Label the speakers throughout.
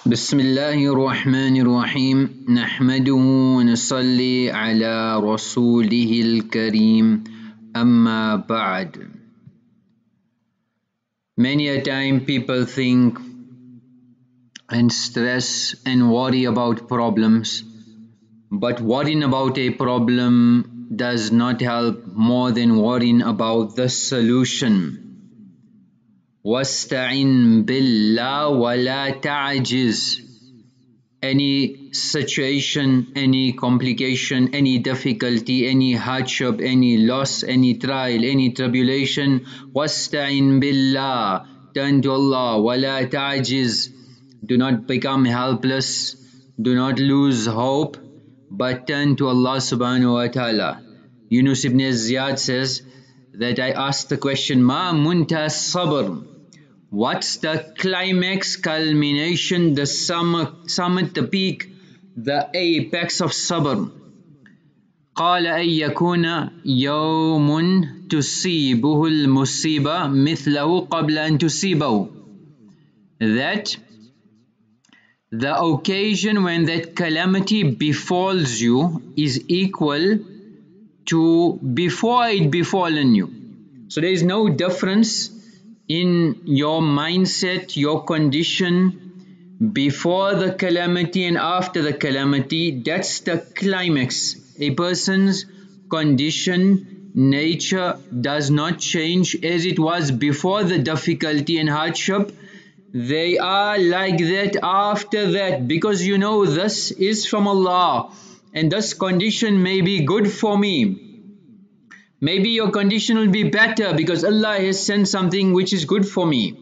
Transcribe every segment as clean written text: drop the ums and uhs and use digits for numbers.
Speaker 1: بسم الله الرحمن الرحيم نحمده ونصلي على رسوله الكريم أما بعد. Many a time people think and stress and worry about problems, but worrying about a problem does not help more than worrying about the solution. وَاسْتَعِنْ بِاللَّهِ وَلَا تَعْجِزْ. Any situation, any complication, any difficulty, any hardship, any loss, any trial, any tribulation, وَاسْتَعِنْ بِاللَّهِ. Turn to Allah. وَلَا تَعْجِزْ. Do not become helpless, do not lose hope, but turn to Allah subhanahu wa ta'ala. Yunus Ibn Ziyaad says that I asked the question, Ma munta sabr? What's the climax, culmination, the summit, the peak, the apex of sabr? قال أن يكون يوم تصيبه المصيبة مثله قبل أن تصيبه. That the occasion when that calamity befalls you is equal to before it befallen you. So there is no difference in your mindset, your condition before the calamity and after the calamity. That's the climax. A person's condition, nature does not change as it was before the difficulty and hardship. They are like that after that, because you know this is from Allah and this condition may be good for me. Maybe your condition will be better because Allah has sent something which is good for me.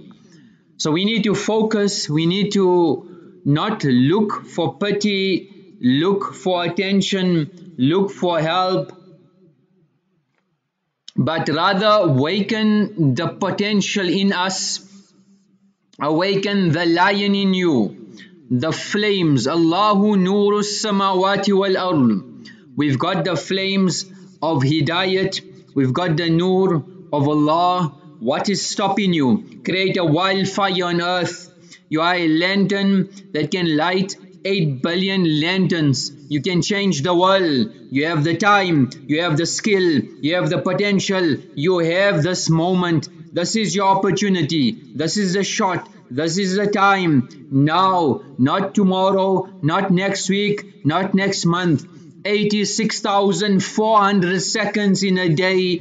Speaker 1: So we need to focus, we need to not look for pity, look for attention, look for help, but rather awaken the potential in us, awaken the lion in you, the flames. Allahu nurus samawati wal ard. We've got the flames of hidayat, we've got the nur of Allah. What is stopping you? Create a wildfire on earth. You are a lantern that can light 8 billion lanterns. You can change the world. You have the time, you have the skill, you have the potential, you have this moment. This is your opportunity, this is the shot, this is the time. Now, not tomorrow, not next week, not next month. 86,400 seconds in a day.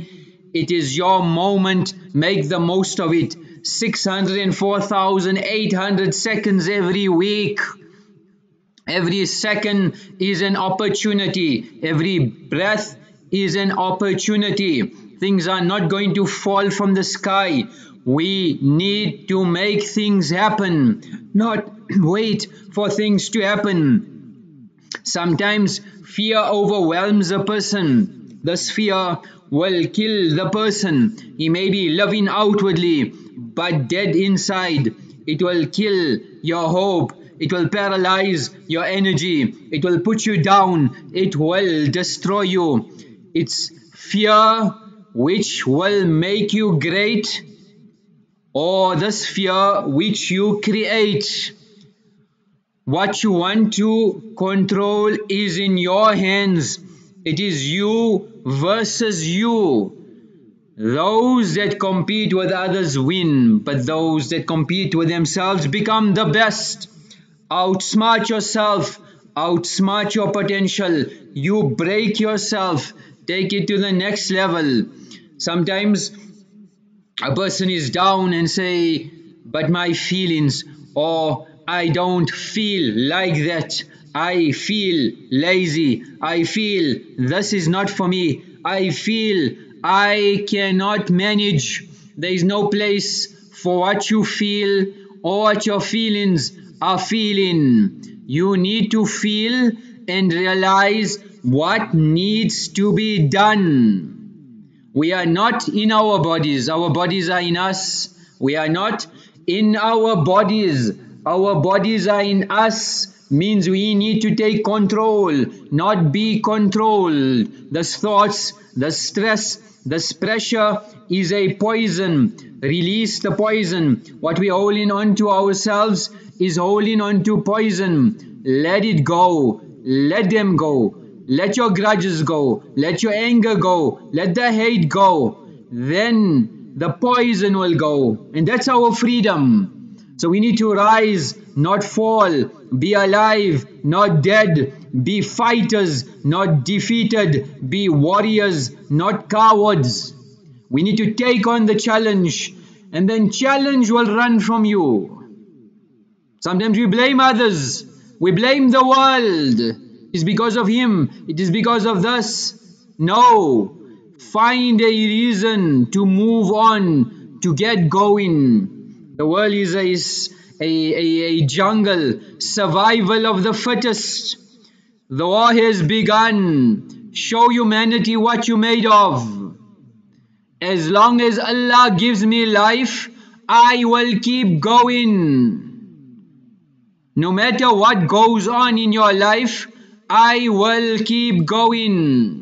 Speaker 1: It is your moment. Make the most of it. 604,800 seconds every week. Every second is an opportunity. Every breath is an opportunity. Things are not going to fall from the sky. We need to make things happen, not wait for things to happen. Sometimes fear overwhelms a person. This fear will kill the person. He may be loving outwardly, but dead inside. It will kill your hope. It will paralyze your energy. It will put you down. It will destroy you. It's fear which will make you great, or this fear which you create. What you want to control is in your hands. It is you versus you. Those that compete with others win, but those that compete with themselves become the best. Outsmart yourself, outsmart your potential. You break yourself, take it to the next level. Sometimes a person is down and say, but my feelings, or I don't feel like that. I feel lazy. I feel this is not for me. I feel I cannot manage. There is no place for what you feel or what your feelings are feeling. You need to feel and realize what needs to be done. We are not in our bodies. Our bodies are in us. We are not in our bodies. Our bodies are in us. Means we need to take control, not be controlled. The thoughts, the stress, This pressure is a poison. Release the poison. What we holding on to ourselves is holding on to poison. Let it go. Let them go. Let your grudges go. Let your anger go. Let the hate go. Then the poison will go. And that's our freedom. So we need to rise, not fall. Be alive, not dead. Be fighters, not defeated. Be warriors, not cowards. We need to take on the challenge, and then challenge will run from you. Sometimes we blame others. We blame the world. It's because of him. It is because of this. No. Find a reason to move on, to get going. The world is a jungle. Survival of the fittest. The war has begun. Show humanity what you're made of. As long as Allah gives me life, I will keep going. No matter what goes on in your life, I will keep going.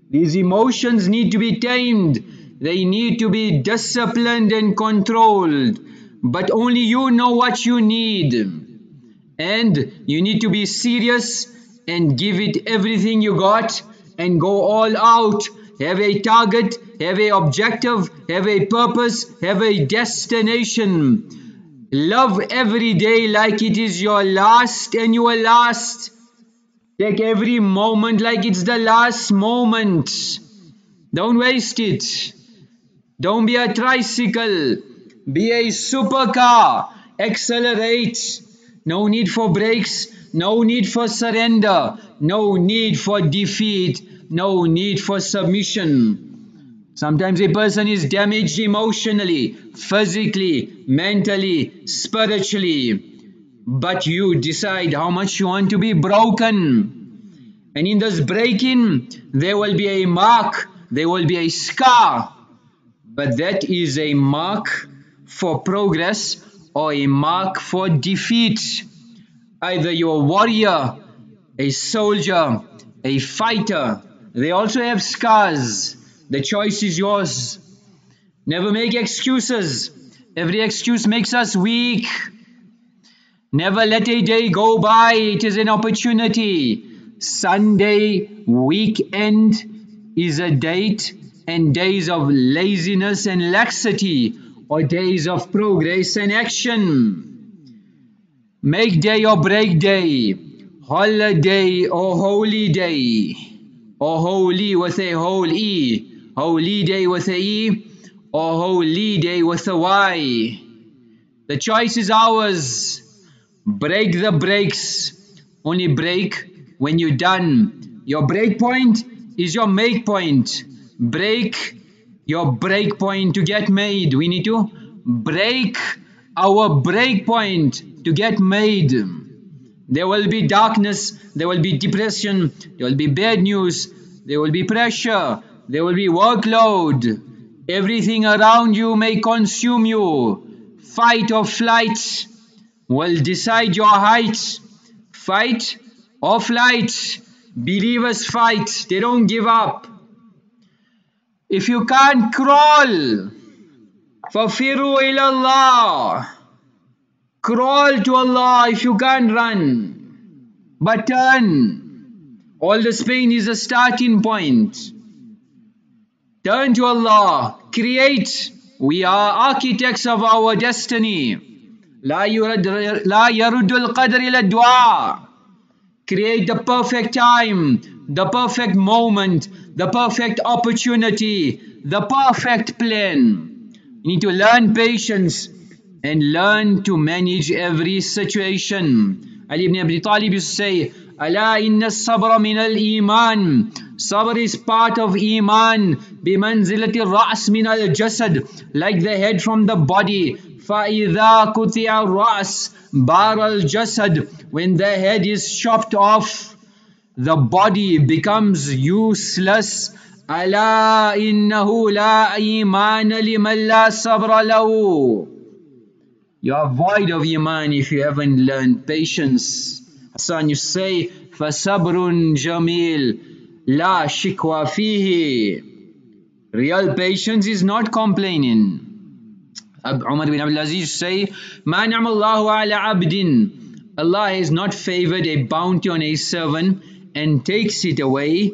Speaker 1: These emotions need to be tamed. They need to be disciplined and controlled. But only you know what you need. And you need to be serious and give it everything you got and go all out. Have a target, have a objective, have a purpose, have a destination. Love every day like it is your last and you will last. Take every moment like it's the last moment. Don't waste it. Don't be a tricycle. Be a supercar. Accelerate. No need for brakes. No need for surrender. No need for defeat. No need for submission. Sometimes a person is damaged emotionally, physically, mentally, spiritually. But you decide how much you want to be broken. And in this breaking, there will be a mark. There will be a scar. But that is a mark for progress or a mark for defeat. Either you're a warrior, a soldier, a fighter. They also have scars. The choice is yours. Never make excuses. Every excuse makes us weak. Never let a day go by. It is an opportunity. Sunday, weekend is a date, and days of laziness and laxity, or days of progress and action. Make day or break day, holiday or holy day, or holy with a whole E, holy day with a E, or holy day with a Y. The choice is ours. Break the brakes. Only break when you're done. Your break point is your make point. Break your break point to get made. We need to break our break point to get made. There will be darkness, there will be depression, there will be bad news, there will be pressure, there will be workload. Everything around you may consume you. Fight or flight will decide your height. Fight or flight. Believers fight, they don't give up. If you can't crawl, فَفِرُّوا إِلَى اللَّهِ. Crawl to Allah if you can't run. But turn. All this pain is a starting point. Turn to Allah. Create. We are architects of our destiny. لا يرد القدر إلى الدعاء. Create the perfect time, the perfect moment, the perfect opportunity, the perfect plan. You need to learn patience and learn to manage every situation. Ali ibn Abi Talib used to say, ألا إن الصبر من الإيمان. Sabr is part of Iman. بمنزلة الرأس من الجسد. Like the head from the body. فإذا قطع الرأس بار الجسد. When the head is chopped off, the body becomes useless. ألا إنه لا إيمان لمن لا صبر له. You are void of Iman if you haven't learned patience. Hassan, you say, فَصَبْرٌ جَمِيلٌ لَا شِكْوَى فِيهِ. Real patience is not complaining. Umar Ibn Abdul Aziz say, "Ma ni'mallahu ala abdin." Allah has not favored a bounty on a servant and takes it away,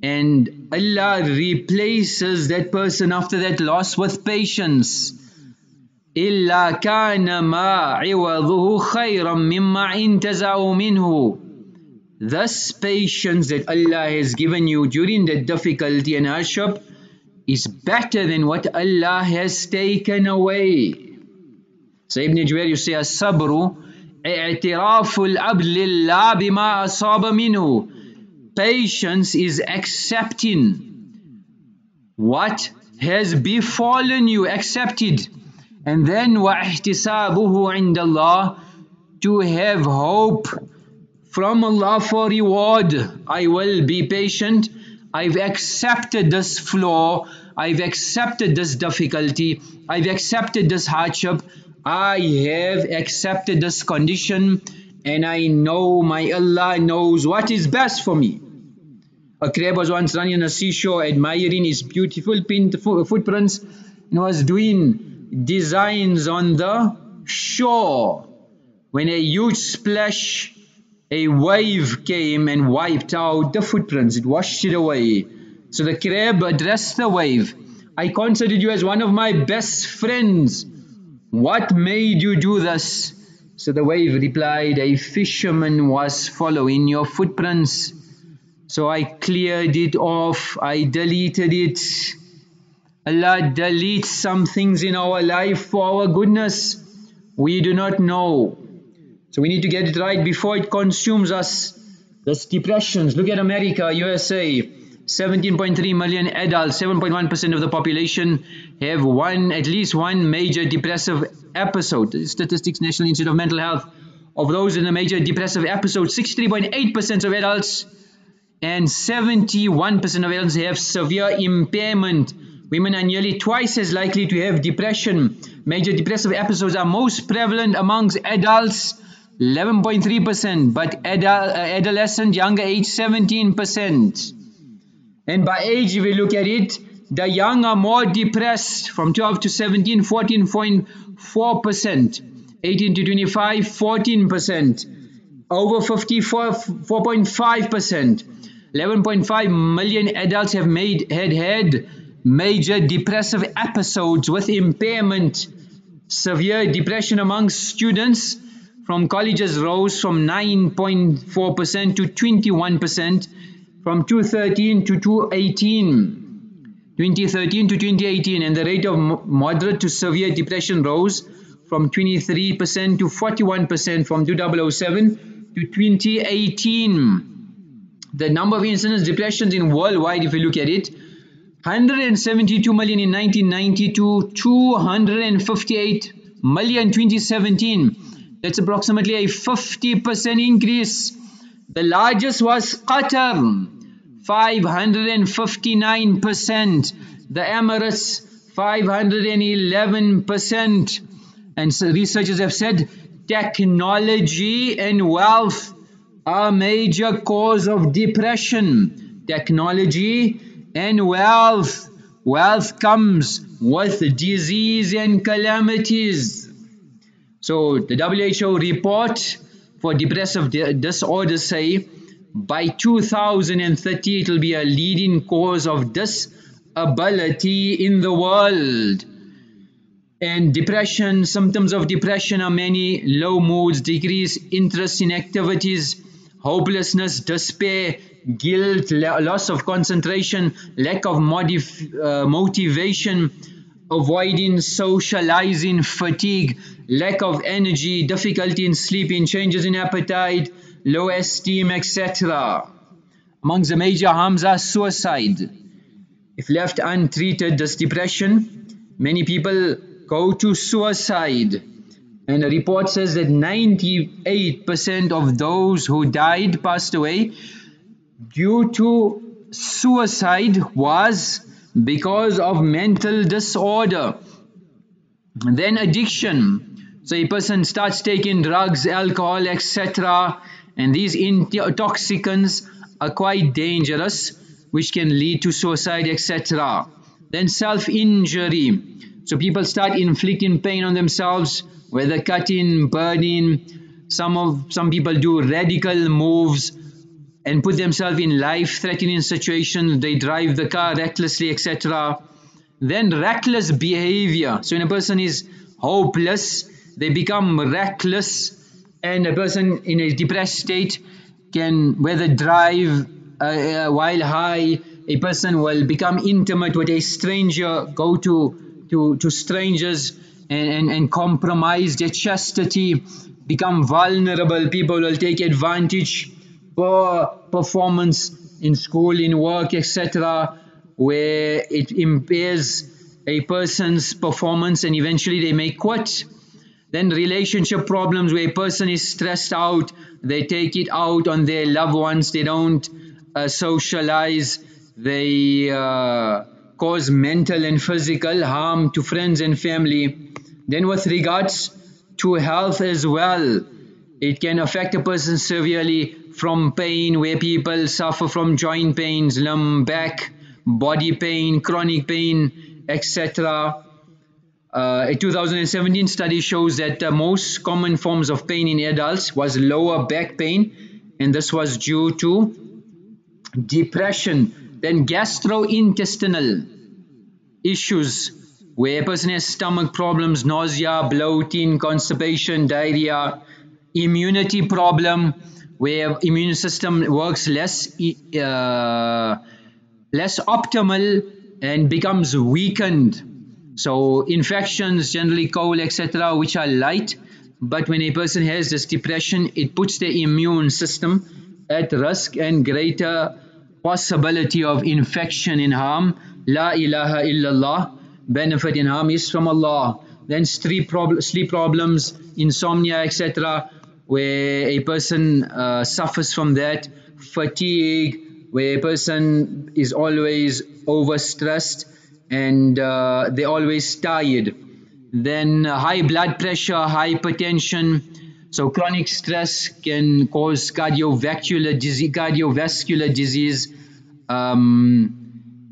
Speaker 1: and Allah replaces that person after that loss with patience. إِلَّا كَانَ مَا عِوَضُهُ خَيْرًا مِمَّا انْتَزَعُوا مِنْهُ. Thus patience that Allah has given you during the difficulty and hardship is better than what Allah has taken away. Saeed Ibn Jubair, you say, الصبر اعتراف العبد لله بما أصاب منه. Patience is accepting what has befallen you, accepted. And then وَاحْتِسَابُهُ عِنْدَ اللَّهِ, to have hope from Allah for reward. I will be patient. I've accepted this flaw. I've accepted this difficulty. I've accepted this hardship. I have accepted this condition, and I know my Allah knows what is best for me. A crab was once running on a seashore, admiring his beautiful footprints, and was doing designs on the shore, when a huge splash, a wave came and wiped out the footprints. It washed it away. So the crab addressed the wave, "I considered you as one of my best friends. What made you do this?" So the wave replied, "A fisherman was following your footprints. So I cleared it off, I deleted it." Allah deletes some things in our life for our goodness. We do not know. So we need to get it right before it consumes us. This depressions. Look at America, USA. 17.3 million adults, 7.1% of the population have at least one major depressive episode. Statistics, National Institute of Mental Health. Of those in a major depressive episode, 63.8% of adults and 71% of adults have severe impairment. Women are nearly twice as likely to have depression. Major depressive episodes are most prevalent amongst adults, 11.3%, but adolescent, younger age, 17%. And by age, if we look at it, the young are more depressed, from 12 to 17, 14.4%, 18 to 25, 14%, over 50, 4.5%. 11.5 million adults have had major depressive episodes with impairment. Severe depression amongst students from colleges rose from 9.4% to 21%, from 2013 to 2018, and the rate of moderate to severe depression rose from 23% to 41% from 2007 to 2018. The number of incidents depressions in worldwide, if you look at it, 172 million in 1990 to 258 million 2017. That's approximately a 50% increase. The largest was Qatar, 559%. The Emirates, 511%. And so researchers have said technology and wealth are a major cause of depression. Technology and wealth. Wealth comes with disease and calamities. So the WHO report for depressive disorders say by 2030 it will be a leading cause of disability in the world. And depression, symptoms of depression are many: low moods, decreased interest in activities, hopelessness, despair, guilt, loss of concentration, lack of motivation, avoiding socializing, fatigue, lack of energy, difficulty in sleeping, changes in appetite, low esteem, etc. Amongst the major harms are suicide. If left untreated, this depression, many people go to suicide. And a report says that 98% of those who died, passed away due to suicide, was because of mental disorder. And then addiction. So a person starts taking drugs, alcohol, etc. And these intoxicants are quite dangerous, which can lead to suicide, etc. Then self-injury. So people start inflicting pain on themselves, whether cutting, burning. Some people do radical moves and put themselves in life-threatening situations. They drive the car recklessly, etc. Then reckless behavior. So when a person is hopeless, they become reckless, and a person in a depressed state can whether drive while high. A person will become intimate with a stranger, go to strangers and compromise their chastity, become vulnerable. People will take advantage for performance in school, in work, etc., where it impairs a person's performance and eventually they may quit. Then relationship problems, where a person is stressed out, they take it out on their loved ones, they don't socialize, they cause mental and physical harm to friends and family. Then with regards to health as well, it can affect a person severely from pain, where people suffer from joint pains, limb, back, body pain, chronic pain, etc. A 2017 study shows that the most common forms of pain in adults was lower back pain, and this was due to depression. Then gastrointestinal issues, where a person has stomach problems, nausea, bloating, constipation, diarrhea. Immunity problem, where immune system works less optimal and becomes weakened. So infections, generally cold, etc., which are light, but when a person has this depression, it puts the immune system at risk and greater possibility of infection and harm. La ilaha illallah, benefit and harm is from Allah. Then sleep problems, insomnia, etc., where a person suffers from that. Fatigue, where a person is always overstressed and they're always tired. Then high blood pressure, hypertension. So chronic stress can cause cardiovascular disease,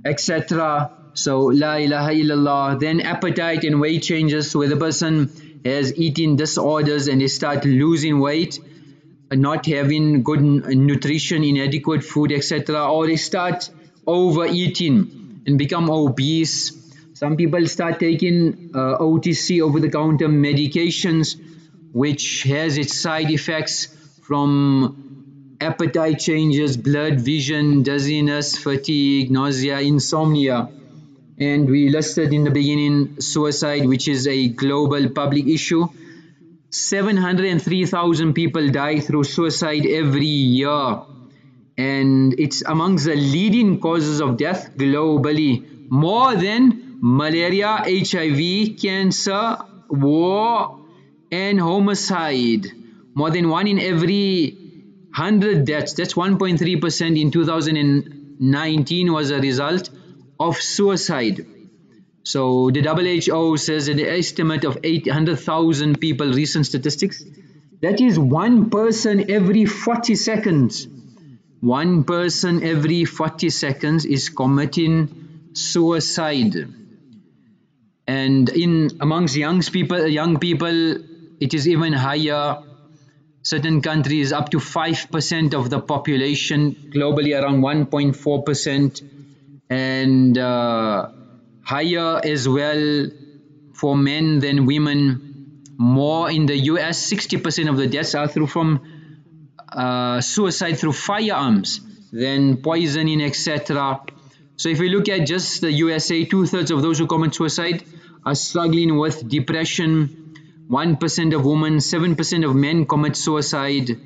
Speaker 1: etc. So la ilaha illallah. Then appetite and weight changes, where the person has eating disorders and they start losing weight, not having good nutrition, inadequate food, etc., or they start overeating and become obese. Some people start taking OTC, over-the-counter medications, which has its side effects from appetite changes, blurred vision, dizziness, fatigue, nausea, insomnia. And we listed in the beginning suicide, which is a global public issue. 703,000 people die through suicide every year, and it's amongst the leading causes of death globally, more than malaria, HIV, cancer, war, and homicide. More than 1 in every 100 deaths, that's 1.3% in 2019, was a result of suicide. So the WHO says that the estimate of 800,000 people, recent statistics, that is one person every 40 seconds. One person every 40 seconds is committing suicide. And amongst young people, it is even higher. Certain countries up to 5% of the population, globally around 1.4%, and higher as well for men than women. More in the US, 60% of the deaths are from suicide through firearms than poisoning, etc. So if we look at just the USA, 2/3 of those who commit suicide are struggling with depression. 1% of women, 7% of men commit suicide,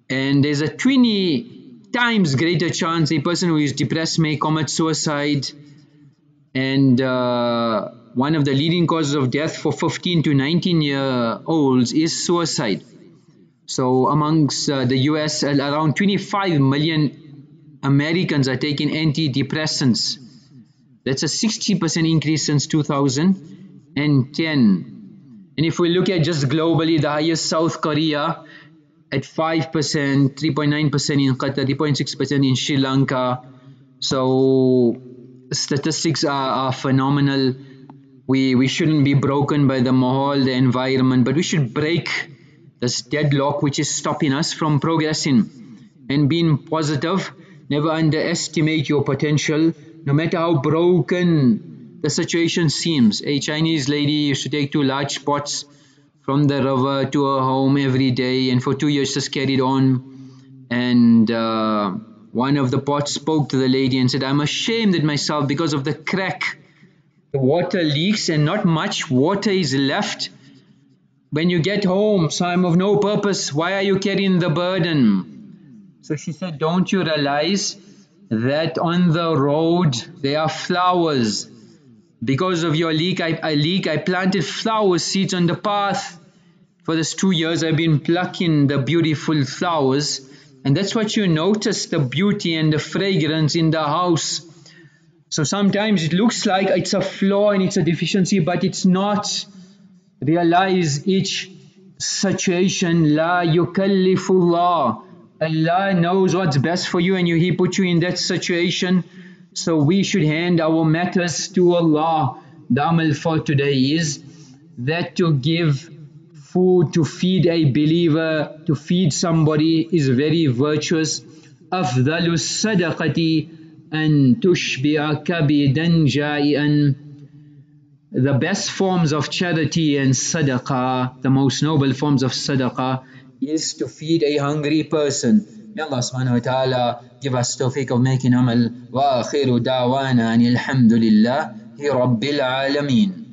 Speaker 1: and there's a 20 times greater chance a person who is depressed may commit suicide. And one of the leading causes of death for 15 to 19-year-olds is suicide. So amongst the US, around 25 million Americans are taking antidepressants. That's a 60% increase since 2010. And if we look at just globally, the highest, South Korea at 5%, 3.9% in Qatar, 3.6% in Sri Lanka. So statistics are phenomenal. We shouldn't be broken by the mahal, the environment, but we should break this deadlock which is stopping us from progressing and being positive. Never underestimate your potential, no matter how broken the situation seems. A Chinese lady used to take 2 large pots from the river to her home every day, and for 2 years just carried on. And one of the pots spoke to the lady and said, "I'm ashamed at myself because of the crack. The water leaks and not much water is left when you get home, so I'm of no purpose. Why are you carrying the burden?" So she said, "Don't you realize that on the road there are flowers? Because of your leak, I planted flower seeds on the path. For this 2 years I've been plucking the beautiful flowers, and that's what you notice, the beauty and the fragrance in the house. So sometimes it looks like it's a flaw and it's a deficiency, but it's not. Realize each situation, la yukallifullah. Allah knows what's best for you, and He put you in that situation. So we should hand our matters to Allah. The amal for today is that to give food, to feed a believer, to feed somebody is very virtuous. أفضل الصدقة أن تشبع كبدا جائعا. The best forms of charity and sadaqah, the most noble forms of sadaqah, is to feed a hungry person. May Allah subhanahu wa ta'ala give us tawfiq of making amal. Wa akhiru da'wana anil hamdulillahi rabbil alameen.